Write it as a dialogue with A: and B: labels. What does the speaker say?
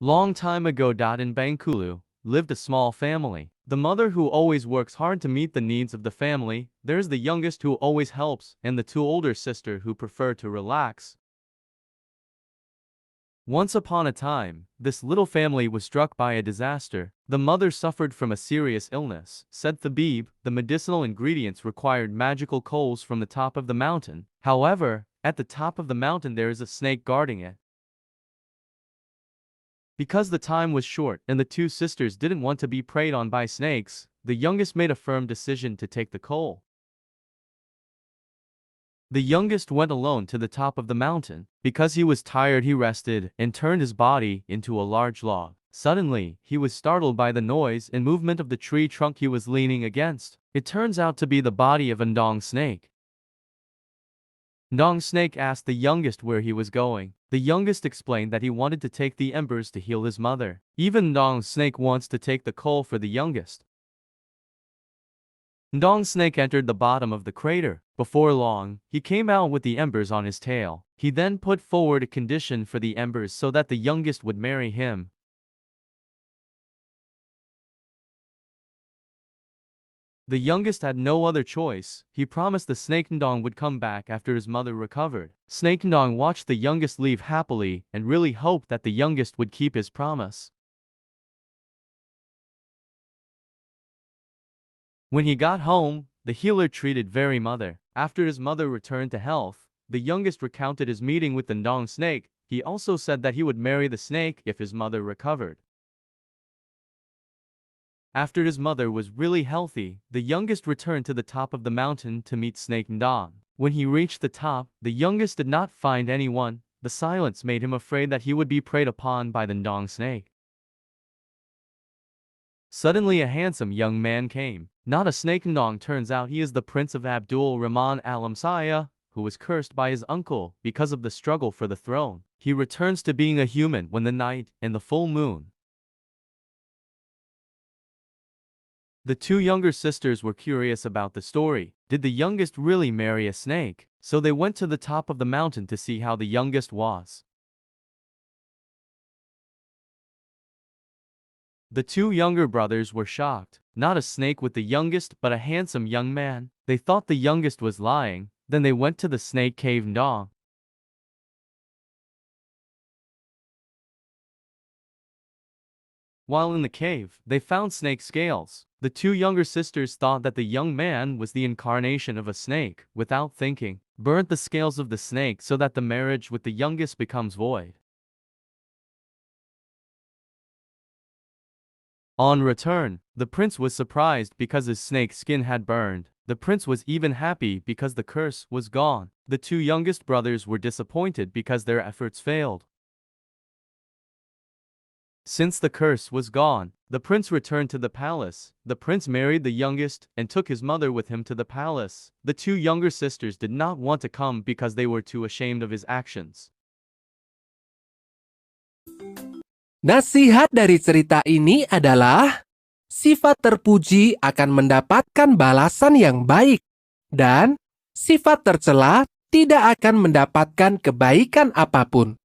A: Long time ago. In Bengkulu lived a small family. The mother who always works hard to meet the needs of the family, there's the youngest who always helps, and the two older sisters who prefer to relax. Once upon a time, this little family was struck by a disaster. The mother suffered from a serious illness. Said Thabib, the medicinal ingredients required magical coals from the top of the mountain. However, at the top of the mountain there is a snake guarding it. Because the time was short and the two sisters didn't want to be preyed on by snakes, the youngest made a firm decision to take the coal. The youngest went alone to the top of the mountain. Because he was tired, he rested and turned his body into a large log. Suddenly, he was startled by the noise and movement of the tree trunk he was leaning against. It turns out to be the body of Ndaung snake. Ndaung snake asked the youngest where he was going. The youngest explained that he wanted to take the embers to heal his mother. Even Ndaung snake wants to take the coal for the youngest. Ndaung snake entered the bottom of the crater. Before long, he came out with the embers on his tail. He then put forward a condition for the embers so that the youngest would marry him. The youngest had no other choice. He promised the snake Ndaung would come back after his mother recovered. Snake Ndaung watched the youngest leave happily and really hoped that the youngest would keep his promise. When he got home, the healer treated very mother. After his mother returned to health, the youngest recounted his meeting with the Ndaung snake. He also said that he would marry the snake if his mother recovered. After his mother was really healthy, the youngest returned to the top of the mountain to meet Snake Ndaung. When he reached the top, the youngest did not find anyone. The silence made him afraid that he would be preyed upon by the Ndaung snake. Suddenly a handsome young man came. Not a snake. Ndaung turns out he is the prince of Abdul Rahman Alamsaya, who was cursed by his uncle because of the struggle for the throne. He returns to being a human when the night and the full moon. The two younger sisters were curious about the story. Did the youngest really marry a snake? So they went to the top of the mountain to see how the youngest was. The two younger brothers were shocked. Not a snake with the youngest, but a handsome young man. They thought the youngest was lying. Then they went to the snake cave Ndaung. While in the cave, they found snake scales. The two younger sisters thought that the young man was the incarnation of a snake. Without thinking, burnt the scales of the snake so that the marriage with the youngest becomes void. On return, the prince was surprised because his snake skin had burned. The prince was even happy because the curse was gone. The two youngest brothers were disappointed because their efforts failed. Since the curse was gone, the prince returned to the palace. The prince married the youngest and took his mother with him to the palace. The two younger sisters did not want to come because they were too ashamed of his actions.
B: Nasihat dari cerita ini adalah sifat terpuji akan mendapatkan balasan yang baik dan sifat tercela tidak akan mendapatkan kebaikan apapun.